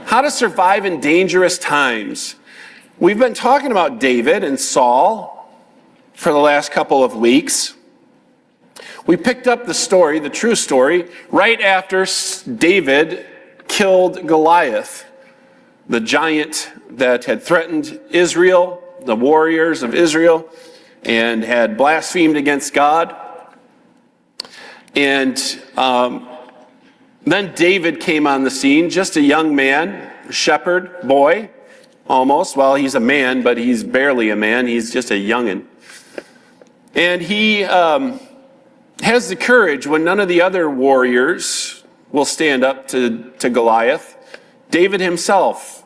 How to survive in dangerous times. We've been talking about David and Saul for the last couple of weeks. We picked up the story, the true story, right after David killed Goliath, the giant that had threatened Israel, the warriors of Israel, and had blasphemed against God. And then David came on the scene, just a young man, a shepherd boy, almost. Well, he's a man, but he's barely a man. He's just a youngin'. And he has the courage when none of the other warriors will stand up to Goliath. David himself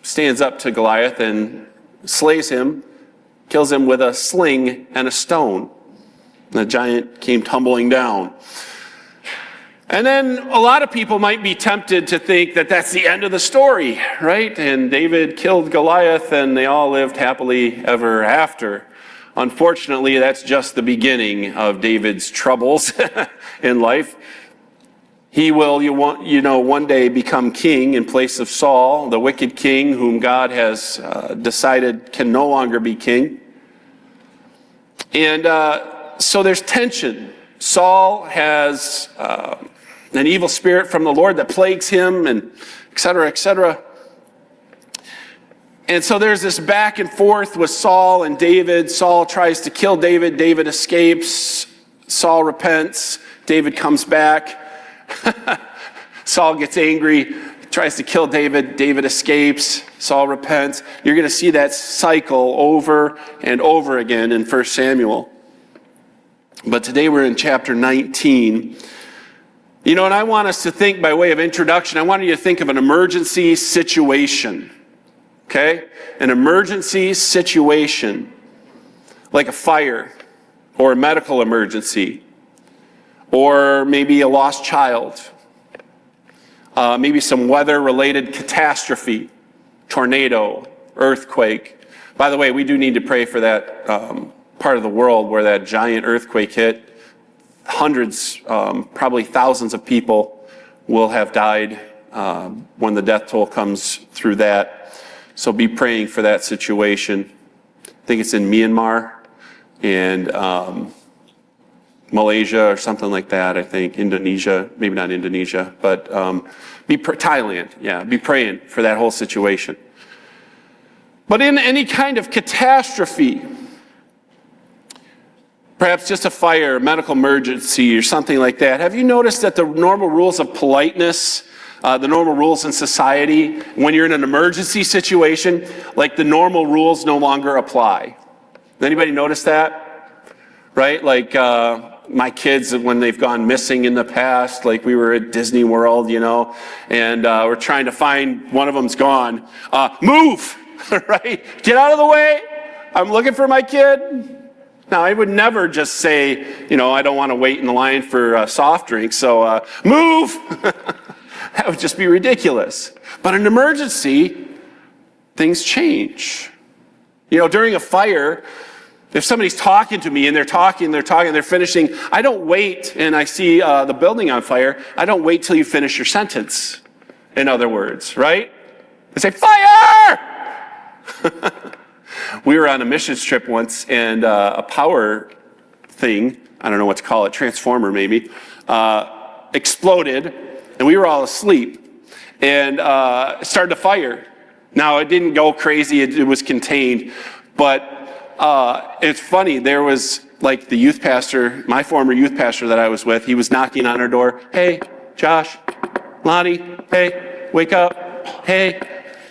stands up to Goliath and slays him, kills him with a sling and a stone. The giant came tumbling down. And then a lot of people might be tempted to think that that's the end of the story, right? And David killed Goliath and they all lived happily ever after. Unfortunately, that's just the beginning of David's troubles in life. He will, one day become king in place of Saul, the wicked king whom God has decided can no longer be king. And so there's tension. Saul has an evil spirit from the Lord that plagues him, and et cetera, et cetera. And so there's this back and forth with Saul and David. Saul tries to kill David. David escapes. Saul repents. David comes back. Saul gets angry, tries to kill David. David escapes. Saul repents. You're going to see that cycle over and over again in 1 Samuel. But today we're in chapter 19. And I want us to think, by way of introduction, I want you to think of an emergency situation. Okay? An emergency situation, like a fire or a medical emergency, or maybe a lost child, maybe some weather-related catastrophe, tornado, earthquake. By the way, we do need to pray for that part of the world where that giant earthquake hit. Hundreds, probably thousands of people will have died when the death toll comes through that. So be praying for that situation. I think it's in Myanmar and Malaysia or something like that, I think. Indonesia, maybe not Indonesia, but Thailand. Yeah, be praying for that whole situation. But in any kind of catastrophe, perhaps just a fire, a medical emergency or something like that, have you noticed that the normal rules of politeness, the normal rules in society, when you're in an emergency situation, like the normal rules no longer apply? Does anybody notice that? Right? Like my kids, when they've gone missing in the past, like we were at Disney World, and we're trying to find, one of them's gone. Move! Right? Get out of the way! I'm looking for my kid. Now, I would never just say, I don't want to wait in the line for soft drinks, so move! That would just be ridiculous. But in an emergency, things change. During a fire, if somebody's talking to me and they're talking, they're finishing, I don't wait and I see the building on fire. I don't wait till you finish your sentence, in other words, right? I say, fire! We were on a missions trip once, and a power thing, I don't know what to call it, transformer maybe, exploded, and we were all asleep, and it started to fire. Now, it didn't go crazy, it was contained, but it's funny, there was like the youth pastor, my former youth pastor that I was with, he was knocking on our door, hey, Josh, Lonnie, hey, wake up, hey,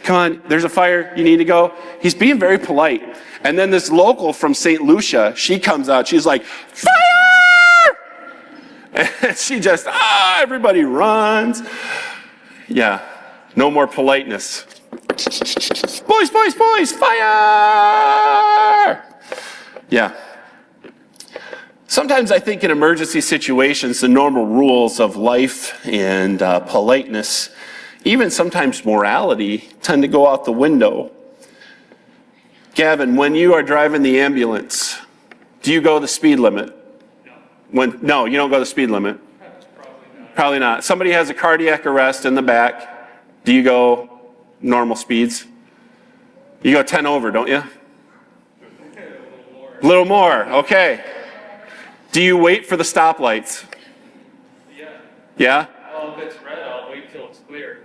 come on, there's a fire, you need to go. He's being very polite. And then this local from St. Lucia, she comes out, she's like, fire! And she just, everybody runs. Yeah, no more politeness. Boys, fire! Yeah. Sometimes I think in emergency situations, the normal rules of life and politeness, even sometimes morality, tend to go out the window. Gavin, when you are driving the ambulance, do you go the speed limit? No, you don't go the speed limit. Probably not. Somebody has a cardiac arrest in the back. Do you go normal speeds? You go 10 over, don't you? A little more, okay. Do you wait for the stoplights? Yeah. Yeah? Well, if it's red, I'll wait till it's clear.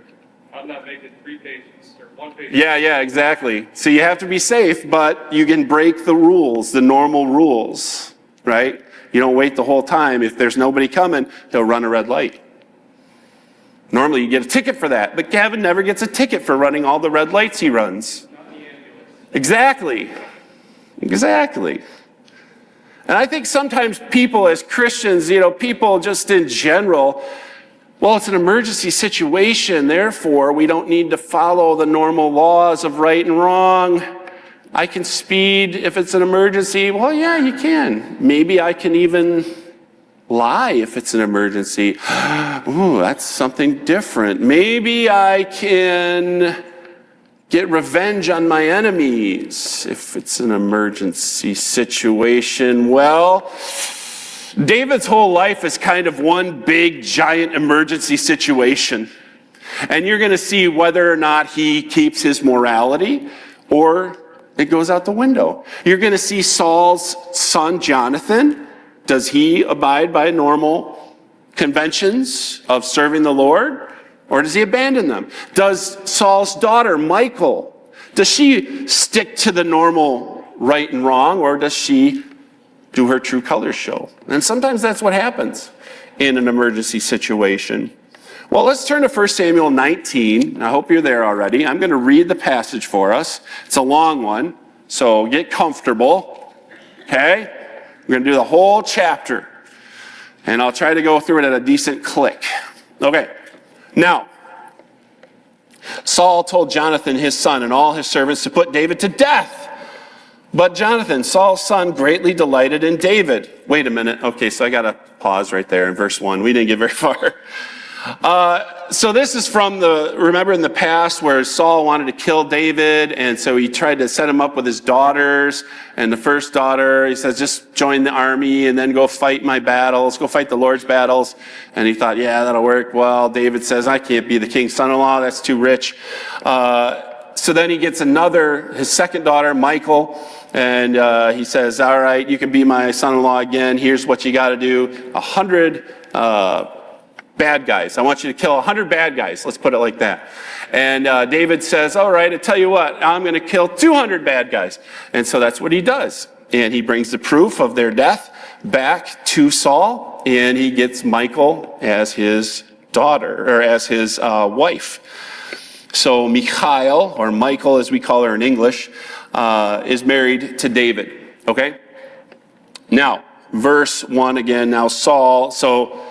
I'm not making 3 pages or 1 page. Yeah, exactly. So you have to be safe, but you can break the rules, the normal rules, right? You don't wait the whole time. If there's nobody coming, they'll run a red light. Normally you get a ticket for that, but Gavin never gets a ticket for running all the red lights he runs. Exactly. And I think sometimes people as Christians, people just in general, well, it's an emergency situation, therefore we don't need to follow the normal laws of right and wrong. I can speed if it's an emergency. Well, yeah, you can. Maybe I can even lie if it's an emergency. Ooh, that's something different. Maybe I can get revenge on my enemies if it's an emergency situation. Well, David's whole life is kind of one big, giant emergency situation. And you're going to see whether or not he keeps his morality or it goes out the window. You're going to see Saul's son, Jonathan. Does he abide by normal conventions of serving the Lord? Or does he abandon them? Does Saul's daughter, Michal, does she stick to the normal right and wrong, or does she do her true colors show? And sometimes that's what happens in an emergency situation. Well, let's turn to 1 Samuel 19. I hope you're there already. I'm going to read the passage for us. It's a long one, so get comfortable. Okay? We're going to do the whole chapter, and I'll try to go through it at a decent click. Okay. Now, Saul told Jonathan, his son, and all his servants to put David to death. But Jonathan, Saul's son, greatly delighted in David. Wait a minute. Okay, so I got to pause right there in verse 1. We didn't get very far. So this is from remember in the past where Saul wanted to kill David, and so he tried to set him up with his daughters. And the first daughter, he says, just join the army and then go fight my battles, go fight the Lord's battles. And he thought, yeah, that'll work. Well, David says, I can't be the king's son-in-law, that's too rich. So then he gets his second daughter, Michal, and he says, all right, you can be my son-in-law again. Here's what you got to do. 100 bad guys. I want you to kill 100 bad guys. Let's put it like that. And David says, all right, I tell you what, I'm going to kill 200 bad guys. And so that's what he does. And he brings the proof of their death back to Saul, and he gets Michal as his daughter, or as his wife. So Michal, or Michal as we call her in English, is married to David. Okay? Now, verse 1 again. Now Saul, so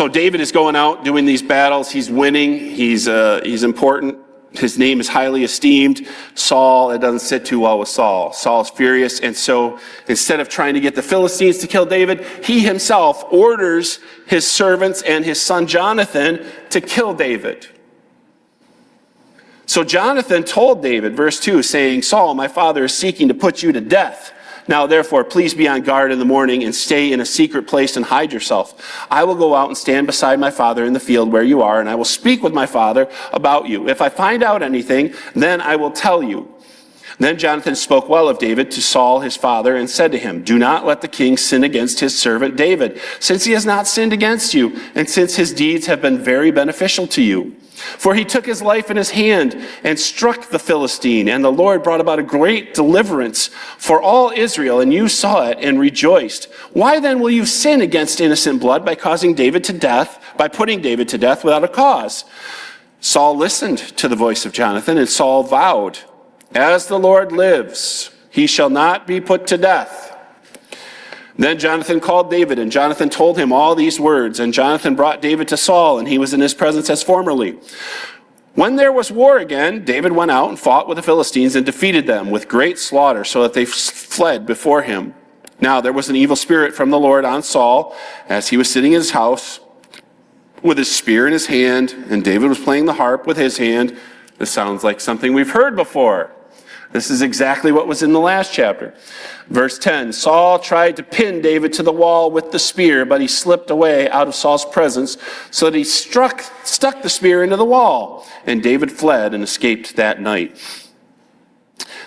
David is going out doing these battles. He's winning. He's important. His name is highly esteemed. Saul, it doesn't sit too well with Saul. Saul's furious. And so instead of trying to get the Philistines to kill David, he himself orders his servants and his son Jonathan to kill David. So Jonathan told David, verse 2, saying, Saul, my father is seeking to put you to death. Now, therefore, please be on guard in the morning and stay in a secret place and hide yourself. I will go out and stand beside my father in the field where you are, and I will speak with my father about you. If I find out anything, then I will tell you. Then Jonathan spoke well of David to Saul his father and said to him, do not let the king sin against his servant David, since he has not sinned against you, and since his deeds have been very beneficial to you. For he took his life in his hand and struck the Philistine, and the Lord brought about a great deliverance for all Israel, and you saw it and rejoiced. Why then will you sin against innocent blood by putting David to death without a cause? Saul listened to the voice of Jonathan, and Saul vowed, as the Lord lives, he shall not be put to death. Then Jonathan called David, and Jonathan told him all these words. And Jonathan brought David to Saul, and he was in his presence as formerly. When there was war again, David went out and fought with the Philistines and defeated them with great slaughter, so that they fled before him. Now there was an evil spirit from the Lord on Saul, as he was sitting in his house with his spear in his hand, and David was playing the harp with his hand. This sounds like something we've heard before. This is exactly what was in the last chapter. Verse 10, Saul tried to pin David to the wall with the spear, but he slipped away out of Saul's presence, so that he stuck the spear into the wall, and David fled and escaped that night.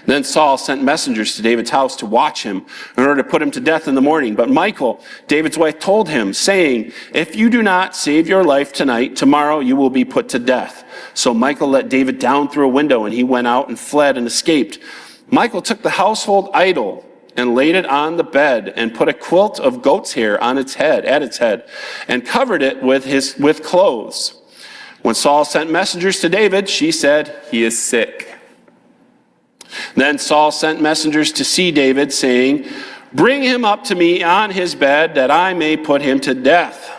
Then Saul sent messengers to David's house to watch him in order to put him to death in the morning. But Michal, David's wife, told him, saying, if you do not save your life tonight, tomorrow you will be put to death. So Michal let David down through a window, and he went out and fled and escaped. Michal took the household idol and laid it on the bed and put a quilt of goat's hair on its head, and covered it with clothes. When Saul sent messengers to David, she said, he is sick. Then Saul sent messengers to see David, saying, bring him up to me on his bed, that I may put him to death.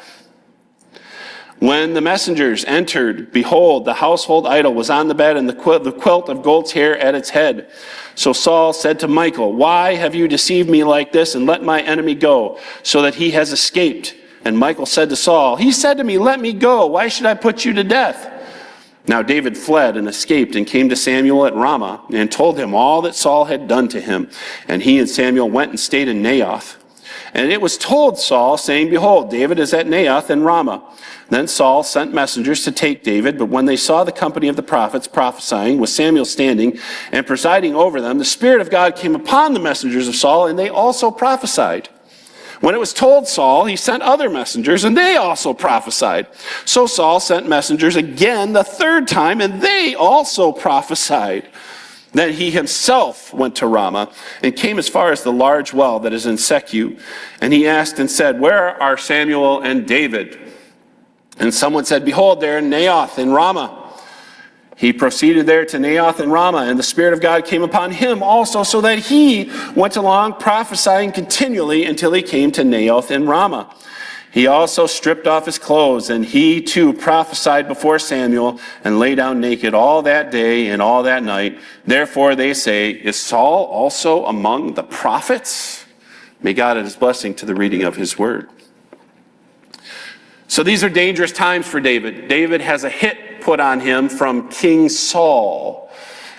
When the messengers entered, behold, the household idol was on the bed, and the quilt of goat's hair at its head. So Saul said to Michal, why have you deceived me like this, and let my enemy go, so that he has escaped? And Michal said to Saul, he said to me, let me go. Why should I put you to death? Now David fled and escaped and came to Samuel at Ramah and told him all that Saul had done to him. And he and Samuel went and stayed in Naioth. And it was told Saul, saying, behold, David is at Naioth in Ramah. Then Saul sent messengers to take David, but when they saw the company of the prophets prophesying, with Samuel standing and presiding over them, the Spirit of God came upon the messengers of Saul, and they also prophesied. When it was told Saul, he sent other messengers, and they also prophesied. So Saul sent messengers again the third time, and they also prophesied. Then he himself went to Ramah and came as far as the large well that is in Secu. And he asked and said, where are Samuel and David? And someone said, behold, they're in Naioth in Ramah. He proceeded there to Naioth and Ramah, and the Spirit of God came upon him also, so that he went along prophesying continually until he came to Naioth and Ramah. He also stripped off his clothes, and he too prophesied before Samuel, and lay down naked all that day and all that night. Therefore they say, is Saul also among the prophets? May God add his blessing to the reading of his word. So these are dangerous times for David. David has a hit put on him from King Saul.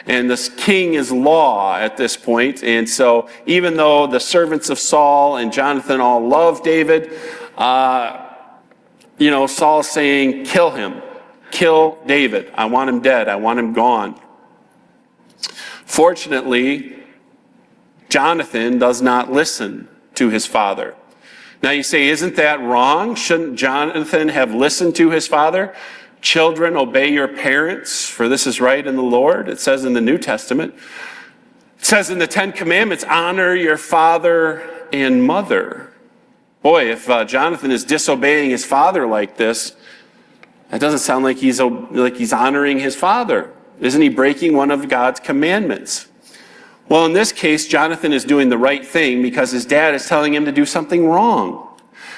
And this king is law at this point. And so even though the servants of Saul and Jonathan all love David, Saul's saying, kill him. Kill David. I want him dead. I want him gone. Fortunately, Jonathan does not listen to his father. Now you say, isn't that wrong? Shouldn't Jonathan have listened to his father? Children, obey your parents, for this is right in the Lord. It says in the New Testament. It says in the Ten Commandments, honor your father and mother. Boy, if Jonathan is disobeying his father like this, that doesn't sound like he's honoring his father. Isn't he breaking one of God's commandments? Well, in this case, Jonathan is doing the right thing because his dad is telling him to do something wrong.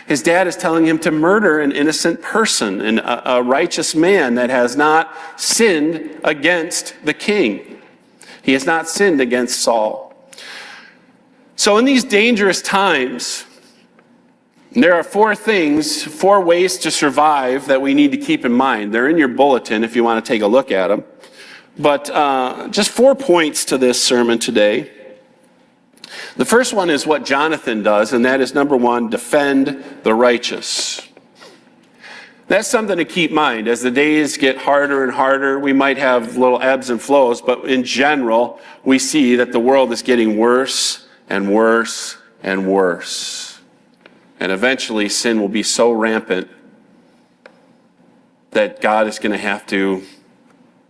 His dad is telling him to murder an innocent person, and a righteous man that has not sinned against the king. He has not sinned against Saul. So in these dangerous times, there are four ways to survive that we need to keep in mind. They're in your bulletin if you want to take a look at them. But just 4 points to this sermon today. The first one is what Jonathan does, and that is, number one, defend the righteous. That's something to keep in mind. As the days get harder and harder, we might have little ebbs and flows, but in general, we see that the world is getting worse and worse and worse. And eventually, sin will be so rampant that God is going to have to,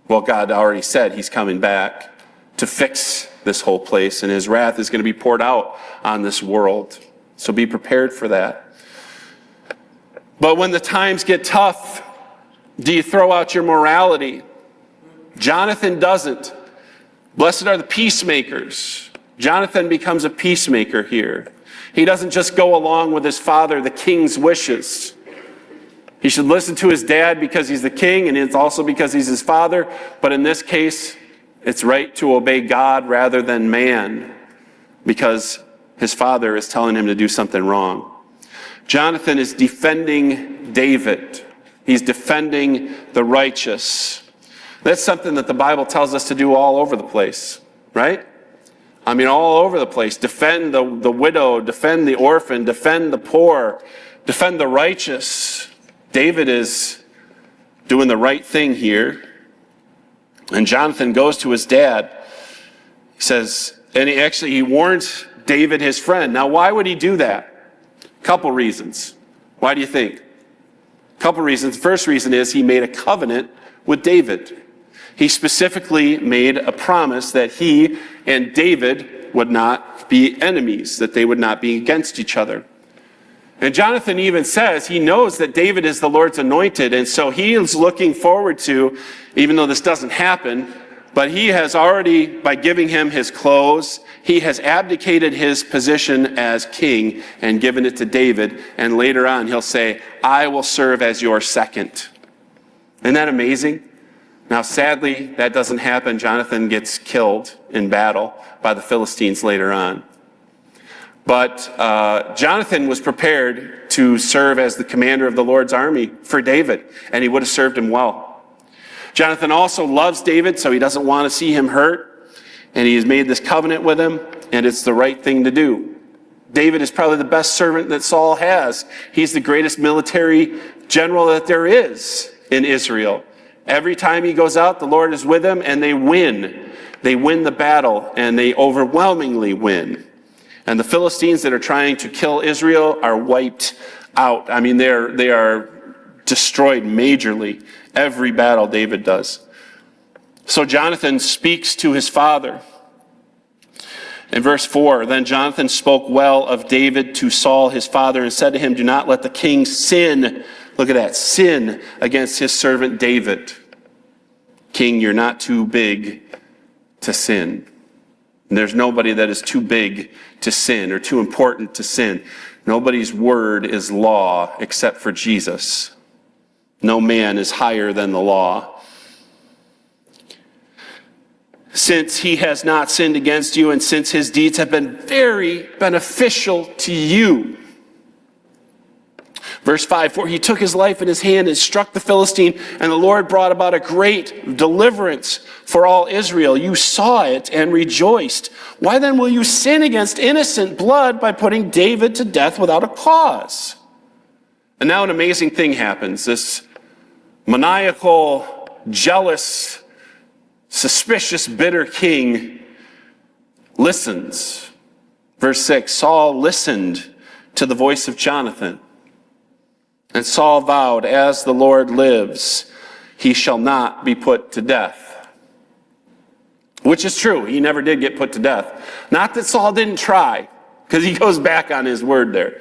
God already said he's coming back to fix this whole place, and his wrath is going to be poured out on this world. So be prepared for that. But when the times get tough, do you throw out your morality? Jonathan doesn't. Blessed are the peacemakers. Jonathan becomes a peacemaker here. He doesn't just go along with his father, the king's wishes. He should listen to his dad because he's the king, and it's also because he's his father. But in this case, it's right to obey God rather than man, because his father is telling him to do something wrong. Jonathan is defending David. He's defending the righteous. That's something that the Bible tells us to do all over the place, right? I mean, all over the place. Defend the widow, defend the orphan, defend the poor, defend the righteous. David is doing the right thing here. And Jonathan goes to his dad. He says, and he warns David, his friend. Now, why would he do that? A couple reasons. Why do you think? A couple reasons. The first reason is he made a covenant with David. He specifically made a promise that he and David would not be enemies, that they would not be against each other. And Jonathan even says he knows that David is the Lord's anointed, and so he is looking forward to, even though this doesn't happen, but he has already, by giving him his clothes, he has abdicated his position as king and given it to David, and later on he'll say, I will serve as your second. Isn't that amazing? Now, sadly, that doesn't happen. Jonathan gets killed in battle by the Philistines later on. But Jonathan was prepared to serve as the commander of the Lord's army for David, and he would have served him well. Jonathan also loves David, so he doesn't want to see him hurt, and he has made this covenant with him, and it's the right thing to do. David is probably the best servant that Saul has. He's the greatest military general that there is in Israel. Every time he goes out, the Lord is with him, and they win. They win the battle, and they overwhelmingly win. And the Philistines that are trying to kill Israel are wiped out. I mean, they are destroyed majorly. Every battle David does. So Jonathan speaks to his father. In verse 4, then Jonathan spoke well of David to Saul his father and said to him, do not let the king sin. Look at that, sin against his servant David. King, you're not too big to sin. And there's nobody that is too big to sin or too important to sin. Nobody's word is law except for Jesus. No man is higher than the law. Since he has not sinned against you, and since his deeds have been very beneficial to you. Verse 5, for he took his life in his hand and struck the Philistine, and the Lord brought about a great deliverance for all Israel. You saw it and rejoiced. Why then will you sin against innocent blood by putting David to death without a cause? And now an amazing thing happens. This maniacal, jealous, suspicious, bitter king listens. Verse 6, Saul listened to the voice of Jonathan. And Saul vowed, as the Lord lives, he shall not be put to death. Which is true. He never did get put to death. Not that Saul didn't try, because he goes back on his word there.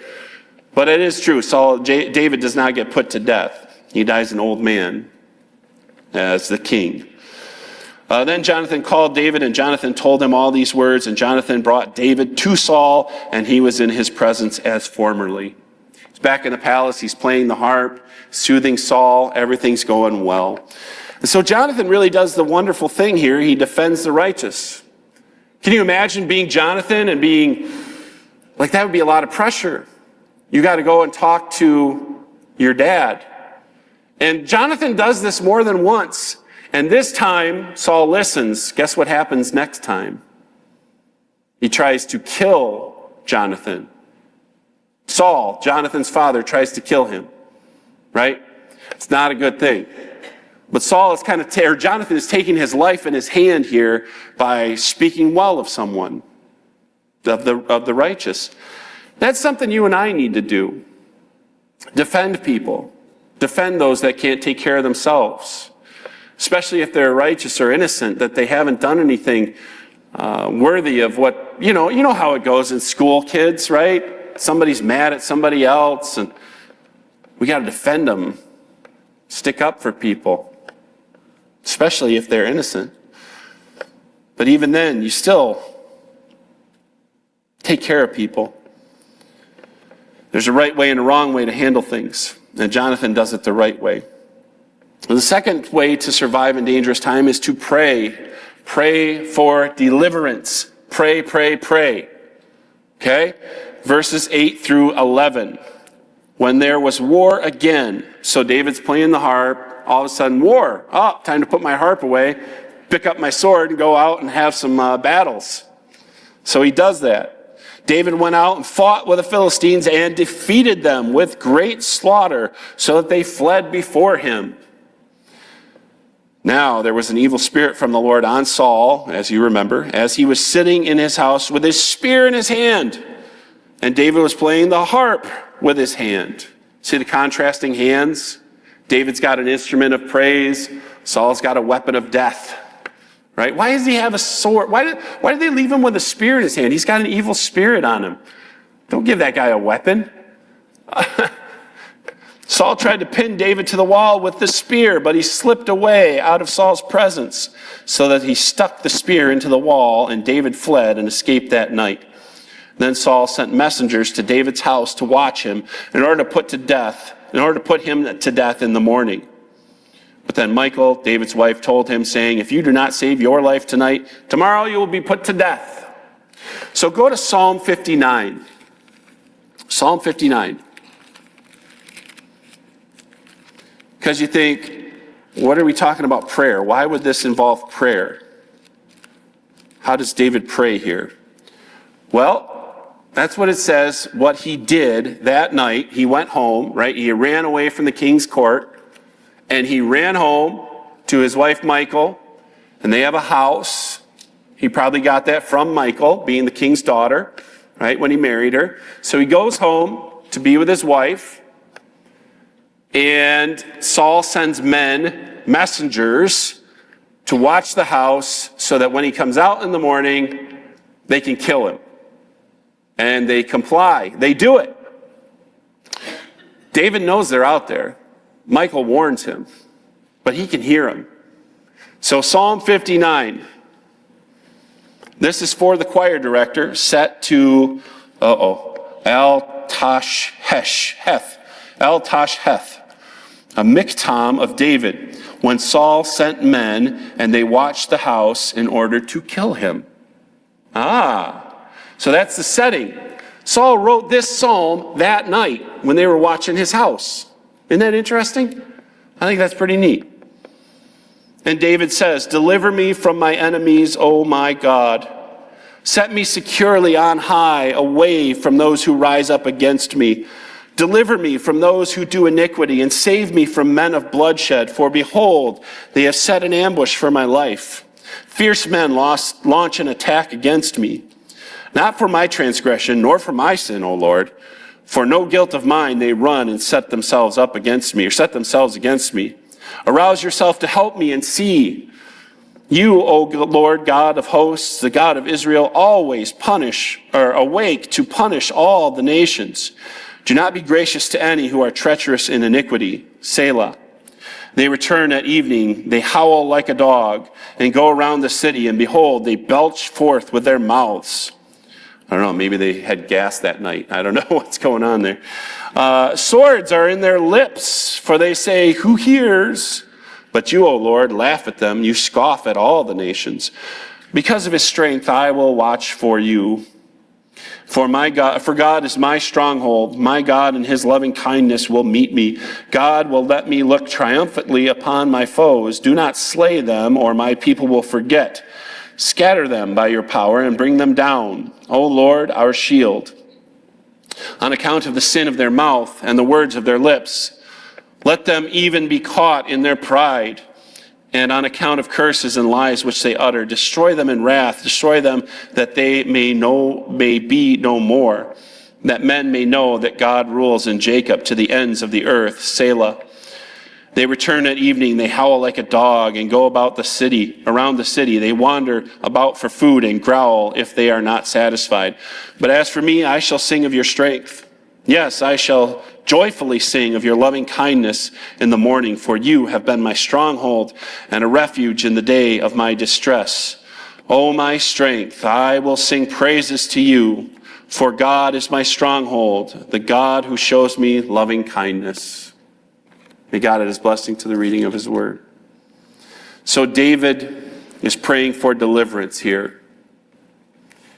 But it is true. David does not get put to death. He dies an old man as the king. Then Jonathan called David, and Jonathan told him all these words. And Jonathan brought David to Saul, and he was in his presence as formerly. He's back in the palace. He's playing the harp, soothing Saul. Everything's going well. And so Jonathan really does the wonderful thing here. He defends the righteous. Can you imagine being Jonathan and being, like, that would be a lot of pressure. You got to go and talk to your dad. And Jonathan does this more than once. And this time, Saul listens. Guess what happens next time? He tries to kill Jonathan. Saul, Jonathan's father, tries to kill him. Right? It's not a good thing. But Saul is Jonathan is taking his life in his hand here by speaking well of someone, of the righteous. That's something you and I need to do. Defend people. Defend those that can't take care of themselves. Especially if they're righteous or innocent, that they haven't done anything worthy of what, you know how it goes in school, kids, right? Somebody's mad at somebody else, and we got to defend them. Stick up for people, especially if they're innocent. But even then, you still take care of people. There's a right way and a wrong way to handle things, and Jonathan does it the right way. The second way to survive in dangerous time is to pray. Pray for deliverance. Pray, pray, pray. Okay? Verses 8 through 11. When there was war again, so David's playing the harp, all of a sudden war. Oh, time to put my harp away, pick up my sword and go out and have some battles. So he does that. David went out and fought with the Philistines and defeated them with great slaughter so that they fled before him. Now there was an evil spirit from the Lord on Saul, as you remember, as he was sitting in his house with his spear in his hand. And David was playing the harp with his hand. See the contrasting hands? David's got an instrument of praise. Saul's got a weapon of death. Right? Why does he have a sword? Why did they leave him with a spear in his hand? He's got an evil spirit on him. Don't give that guy a weapon. Saul tried to pin David to the wall with the spear, but he slipped away out of Saul's presence so that he stuck the spear into the wall, and David fled and escaped that night. Then Saul sent messengers to David's house to watch him in order to put him to death in the morning. But then Michal, David's wife, told him, saying, if you do not save your life tonight, tomorrow you will be put to death. So go to Psalm 59. Psalm 59. Because you think, what are we talking about prayer? Why would this involve prayer? How does David pray here? Well, that's what it says, what he did that night. He went home, right? He ran away from the king's court, and he ran home to his wife Michal, and they have a house. He probably got that from Michal, being the king's daughter, right, when he married her. So he goes home to be with his wife, and Saul sends messengers to watch the house so that when he comes out in the morning, they can kill him. And they comply. They do it. David knows they're out there. Michal warns him, but he can hear him. So Psalm 59. This is for the choir director, set to, El-Tashheth, a miktam of David, when Saul sent men and they watched the house in order to kill him. So that's the setting. Saul wrote this psalm that night when they were watching his house. Isn't that interesting? I think that's pretty neat. And David says, deliver me from my enemies, O my God. Set me securely on high, away from those who rise up against me. Deliver me from those who do iniquity, and save me from men of bloodshed. For behold, they have set an ambush for my life. Fierce men launch an attack against me. Not for my transgression, nor for my sin, O Lord. For no guilt of mine they run and set themselves against me. Arouse yourself to help me and see. You, O Lord God of hosts, the God of Israel, always awake to punish all the nations. Do not be gracious to any who are treacherous in iniquity. Selah. They return at evening, they howl like a dog, and go around the city, and behold, they belch forth with their mouths. I don't know, maybe they had gas that night. I don't know what's going on there. Swords are in their lips, for they say, who hears? But you, O Lord, laugh at them. You scoff at all the nations. Because of his strength, I will watch for you. For God is my stronghold. My God in his loving kindness will meet me. God will let me look triumphantly upon my foes. Do not slay them, or my people will forget. Scatter them by your power and bring them down, O Lord, our shield. On account of the sin of their mouth and the words of their lips, let them even be caught in their pride. And on account of curses and lies which they utter, destroy them in wrath, destroy them that they may be no more, that men may know that God rules in Jacob to the ends of the earth. Selah. They return at evening, they howl like a dog and go around the city. They wander about for food and growl if they are not satisfied. But as for me, I shall sing of your strength. Yes, I shall joyfully sing of your loving kindness in the morning, for you have been my stronghold and a refuge in the day of my distress. O my strength, I will sing praises to you, for God is my stronghold, the God who shows me loving kindness. May God add his blessing to the reading of his word. So David is praying for deliverance here.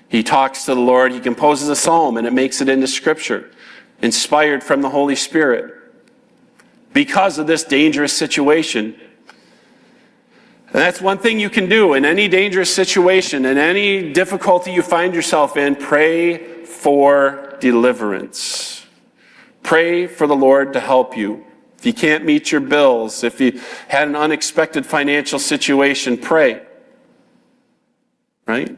He talks to the Lord, he composes a psalm, and it makes it into scripture, inspired from the Holy Spirit. Because of this dangerous situation, And that's one thing you can do in any dangerous situation, in any difficulty you find yourself in. Pray for deliverance. Pray for the Lord to help you. If you can't meet your bills, if you had an unexpected financial situation, pray. Right?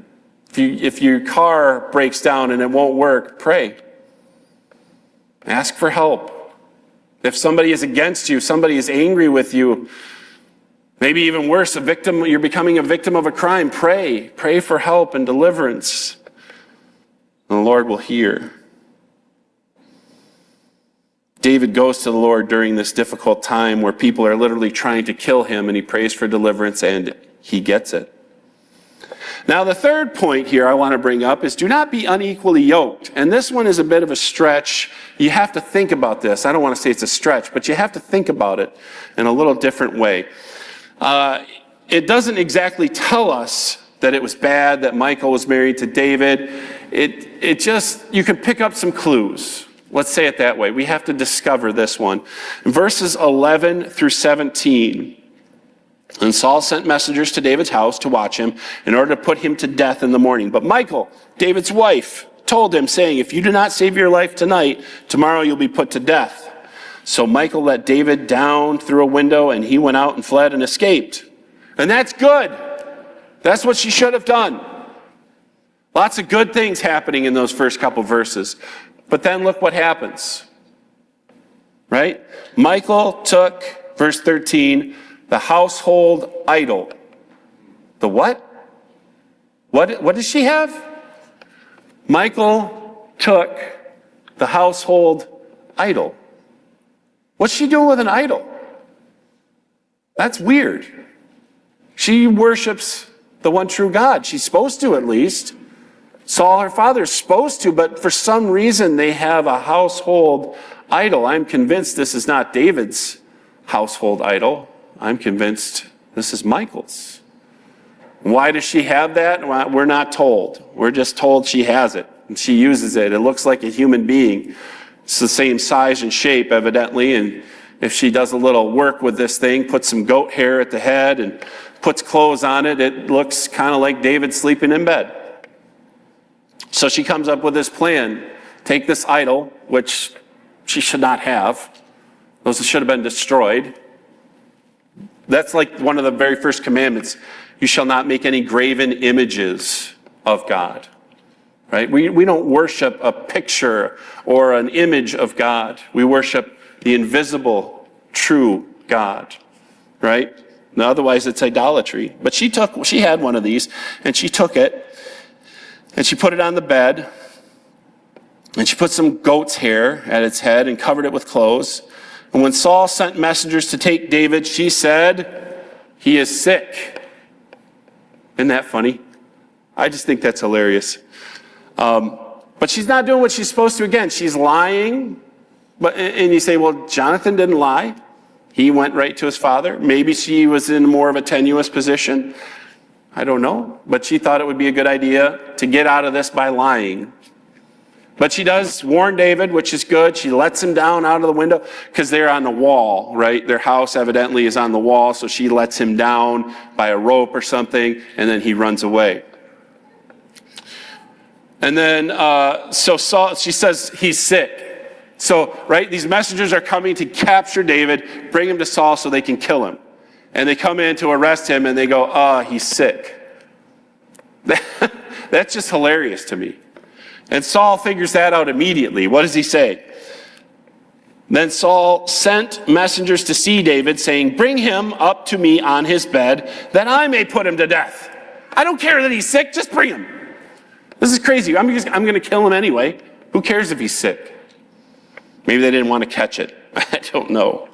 If your car breaks down and it won't work, pray. Ask for help. If somebody is against you, somebody is angry with you, maybe even worse, you're becoming a victim of a crime, pray. Pray for help and deliverance. And the Lord will hear. David goes to the Lord during this difficult time where people are literally trying to kill him, and he prays for deliverance, and he gets it. Now, the third point here I want to bring up is do not be unequally yoked. And this one is a bit of a stretch. You have to think about this. I don't want to say it's a stretch, but you have to think about it in a little different way. It doesn't exactly tell us that it was bad that Michal was married to David. It just, you can pick up some clues. Let's say it that way. We have to discover this one. In verses 11 through 17, and Saul sent messengers to David's house to watch him in order to put him to death in the morning. But Michal, David's wife, told him, saying, if you do not save your life tonight, tomorrow you'll be put to death. So Michal let David down through a window, and he went out and fled and escaped. And that's good. That's what she should have done. Lots of good things happening in those first couple verses. But then look what happens. Right? Michal took, verse 13, the household idol. The what? What does she have? Michal took the household idol. What's she doing with an idol? That's weird. She worships the one true God. She's supposed to, at least. Saul, her father, is supposed to, but for some reason they have a household idol. I'm convinced this is not David's household idol. I'm convinced this is Michal's. Why does she have that? We're not told. We're just told she has it, and she uses it. It looks like a human being. It's the same size and shape, evidently, and if she does a little work with this thing, puts some goat hair at the head and puts clothes on it, it looks kind of like David sleeping in bed. So she comes up with this plan. Take this idol, which she should not have. Those should have been destroyed. That's like one of the very first commandments. You shall not make any graven images of God. Right? We don't worship a picture or an image of God. We worship the invisible, true God. Right? Now, otherwise it's idolatry. But she had one of these, and she took it, and she put it on the bed, and she put some goat's hair at its head and covered it with clothes. And when Saul sent messengers to take David, she said, he is sick. Isn't that funny? I just think that's hilarious. But she's not doing what she's supposed to. Again, she's lying. And you say, well, Jonathan didn't lie. He went right to his father. Maybe she was in more of a tenuous position. I don't know. But she thought it would be a good idea to get out of this by lying. But she does warn David, which is good. She lets him down out of the window because they're on the wall, right? Their house evidently is on the wall, so she lets him down by a rope or something, and then he runs away. And then, so Saul, she says he's sick. So, right, these messengers are coming to capture David, bring him to Saul so they can kill him. And they come in to arrest him, and they go, he's sick. That's just hilarious to me. And Saul figures that out immediately. What does he say? Then Saul sent messengers to see David, saying, bring him up to me on his bed, that I may put him to death. I don't care that he's sick, just bring him. This is crazy. I'm going to kill him anyway. Who cares if he's sick? Maybe they didn't want to catch it. I don't know.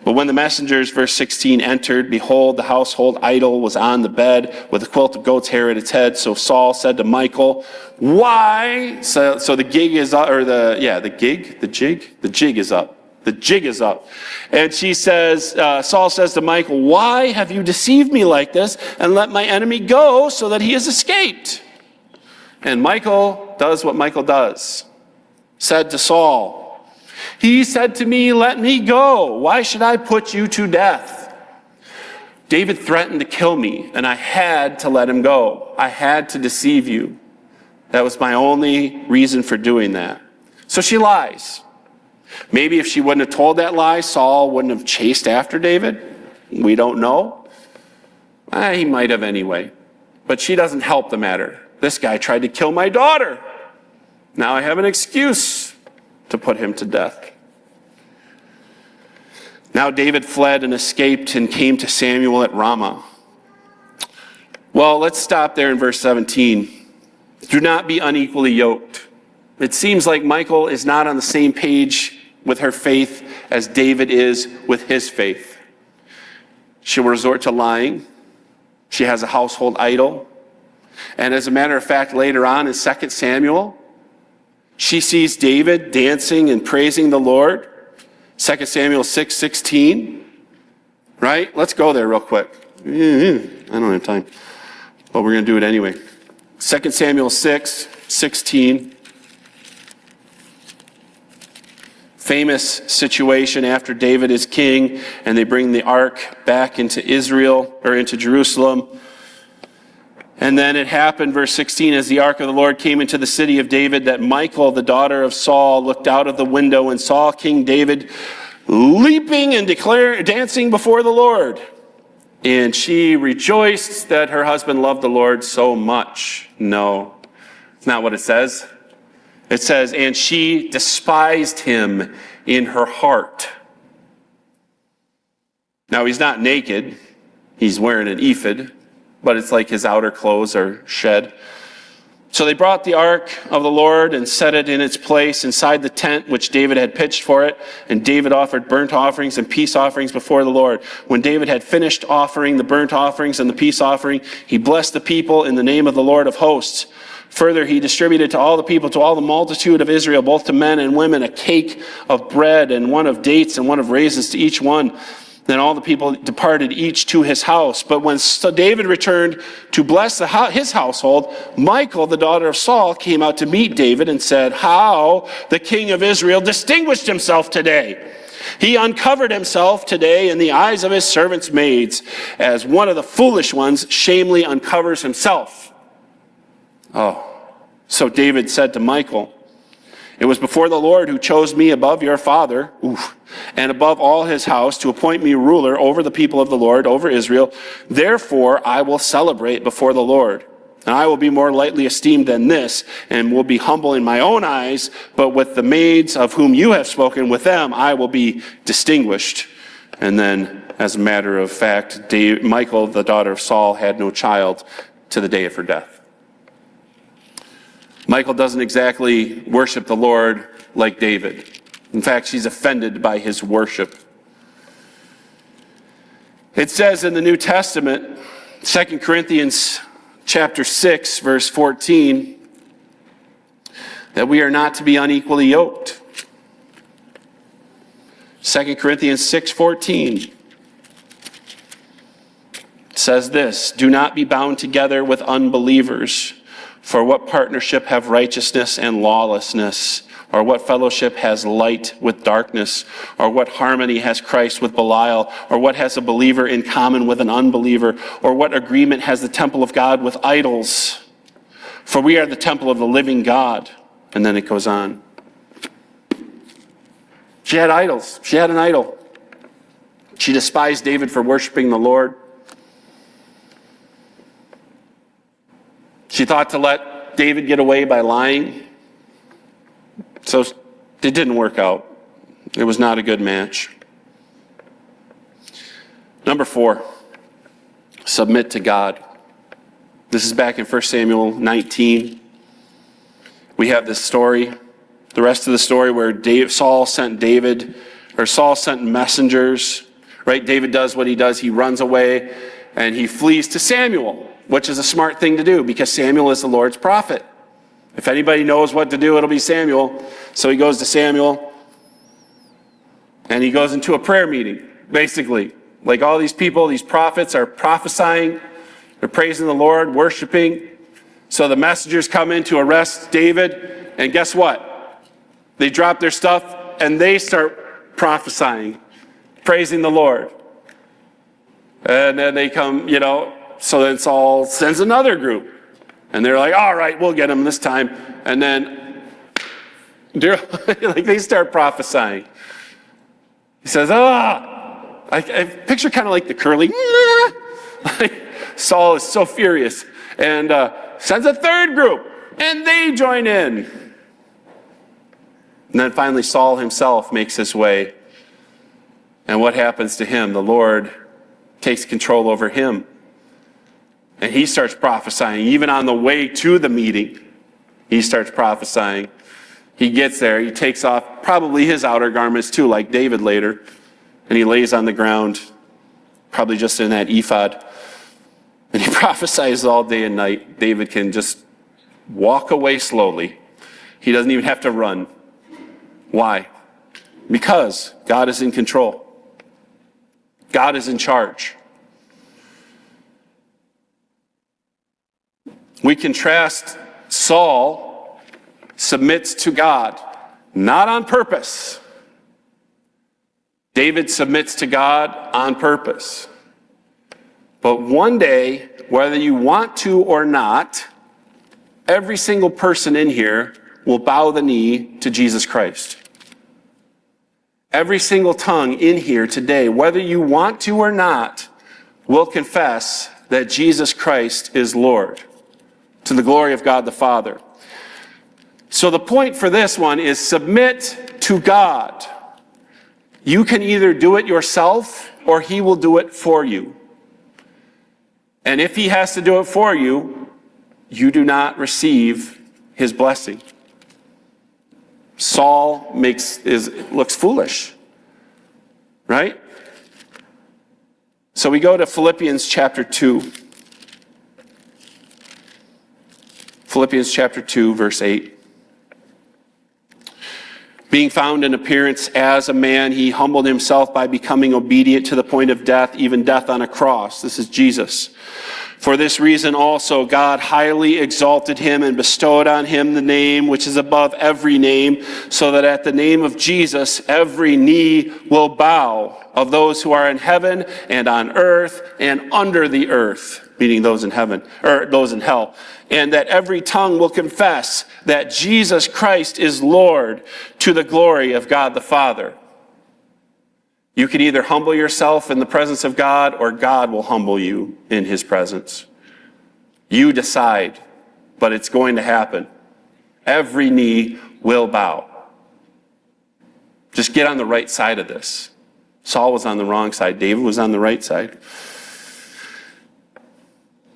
But when the messengers, verse 16, entered, behold, the household idol was on the bed with a quilt of goat's hair at its head. So Saul said to Michal, why? So the gig is up, or the jig is up. The jig is up. And she says, Saul says to Michal, why have you deceived me like this and let my enemy go so that he has escaped? And Michal does what Michal does. Said to Saul, he said to me, let me go. Why should I put you to death? David threatened to kill me, and I had to let him go. I had to deceive you. That was my only reason for doing that. So she lies. Maybe if she wouldn't have told that lie, Saul wouldn't have chased after David. We don't know. He might have anyway. But she doesn't help the matter. This guy tried to kill my daughter. Now I have an excuse to put him to death. Now David fled and escaped and came to Samuel at Ramah. Well, let's stop there in verse 17. Do not be unequally yoked. It seems like Michal is not on the same page with her faith as David is with his faith. She will resort to lying. She has a household idol. And as a matter of fact, later on in 2 Samuel, she sees David dancing and praising the Lord. 2 Samuel 6:16. Right? Let's go there real quick. I don't have time. But we're going to do it anyway. 2 Samuel 6:16. Famous situation after David is king and they bring the ark back into Israel or into Jerusalem. And then it happened, verse 16, as the ark of the Lord came into the city of David, that Michal, the daughter of Saul, looked out of the window and saw King David leaping and dancing before the Lord. And she rejoiced that her husband loved the Lord so much. No, it's not what it says. It says, and she despised him in her heart. Now, he's not naked. He's wearing an ephod, but it's like his outer clothes are shed. So they brought the ark of the Lord and set it in its place inside the tent which David had pitched for it. And David offered burnt offerings and peace offerings before the Lord. When David had finished offering the burnt offerings and the peace offering, he blessed the people in the name of the Lord of hosts. Further, he distributed to all the people, to all the multitude of Israel, both to men and women, a cake of bread and one of dates and one of raisins to each one. Then all the people departed, each to his house. But when David returned to bless his household, Michal, the daughter of Saul, came out to meet David and said, how the king of Israel distinguished himself today. He uncovered himself today in the eyes of his servants' maids, as one of the foolish ones shamefully uncovers himself. So David said to Michal, it was before the Lord who chose me above your father, and above all his house, to appoint me ruler over the people of the Lord, over Israel. Therefore I will celebrate before the Lord. And I will be more lightly esteemed than this, and will be humble in my own eyes, but with the maids of whom you have spoken, with them I will be distinguished. And then, as a matter of fact, Michal, the daughter of Saul, had no child to the day of her death. Michal doesn't exactly worship the Lord like David. In fact, she's offended by his worship. It says in the New Testament, 2 Corinthians chapter 6, verse 14, that we are not to be unequally yoked. 2 Corinthians 6:14 says this, do not be bound together with unbelievers. For what partnership have righteousness and lawlessness? Or what fellowship has light with darkness? Or what harmony has Christ with Belial? Or what has a believer in common with an unbeliever? Or what agreement has the temple of God with idols? For we are the temple of the living God. And then it goes on. She had idols. She had an idol. She despised David for worshiping the Lord. She thought to let David get away by lying. So it didn't work out. It was not a good match. Number 4, submit to God. This is back in 1 Samuel 19. We have this story, the rest of the story where Saul sent messengers, right? David does what he does. He runs away and he flees to Samuel, which is a smart thing to do because Samuel is the Lord's prophet. If anybody knows what to do, it'll be Samuel. So he goes to Samuel and he goes into a prayer meeting, basically. Like all these people, these prophets are prophesying, they're praising the Lord, worshiping. So the messengers come in to arrest David, and guess what? They drop their stuff and they start prophesying, praising the Lord. And then they come, so then Saul sends another group. And they're like, all right, we'll get him this time. And then they start prophesying. He says, I picture kind of like the curly. Saul is so furious and sends a third group, and they join in. And then finally Saul himself makes his way. And what happens to him? The Lord takes control over him. And he starts prophesying. Even on the way to the meeting, he starts prophesying. He gets there. He takes off probably his outer garments too, like David later. And he lays on the ground, probably just in that ephod. And he prophesies all day and night. David can just walk away slowly. He doesn't even have to run. Why? Because God is in control. God is in charge. We contrast Saul submits to God, not on purpose. David submits to God on purpose. But one day, whether you want to or not, every single person in here will bow the knee to Jesus Christ. Every single tongue in here today, whether you want to or not, will confess that Jesus Christ is Lord, to the glory of God the Father. So the point for this one is submit to God. You can either do it yourself or he will do it for you. And if he has to do it for you, you do not receive his blessing. Saul looks foolish, right? So we go to Philippians chapter 2. Philippians chapter 2, verse 8. Being found in appearance as a man, he humbled himself by becoming obedient to the point of death, even death on a cross. This is Jesus. For this reason also God highly exalted him and bestowed on him the name which is above every name, so that at the name of Jesus every knee will bow, of those who are in heaven and on earth and under the earth, meaning those in heaven, or those in hell, and that every tongue will confess that Jesus Christ is Lord, to the glory of God the Father. You can either humble yourself in the presence of God, or God will humble you in his presence. You decide, but it's going to happen. Every knee will bow. Just get on the right side of this. Saul was on the wrong side. David was on the right side.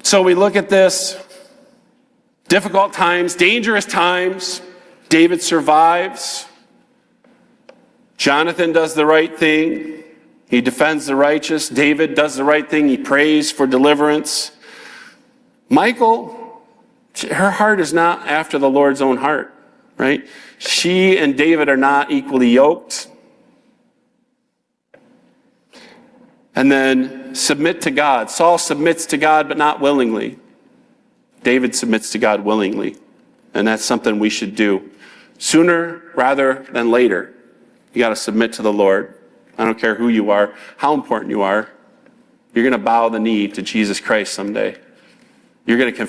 So we look at this. Difficult times, dangerous times. David survives. Jonathan does the right thing. He defends the righteous. David does the right thing. He prays for deliverance. Michal, her heart is not after the Lord's own heart, right? She and David are not equally yoked. And then submit to God. Saul submits to God, but not willingly. David submits to God willingly. And that's something we should do sooner rather than later. You got to submit to the Lord. I don't care who you are, how important you are. You're going to bow the knee to Jesus Christ someday. You're going to confess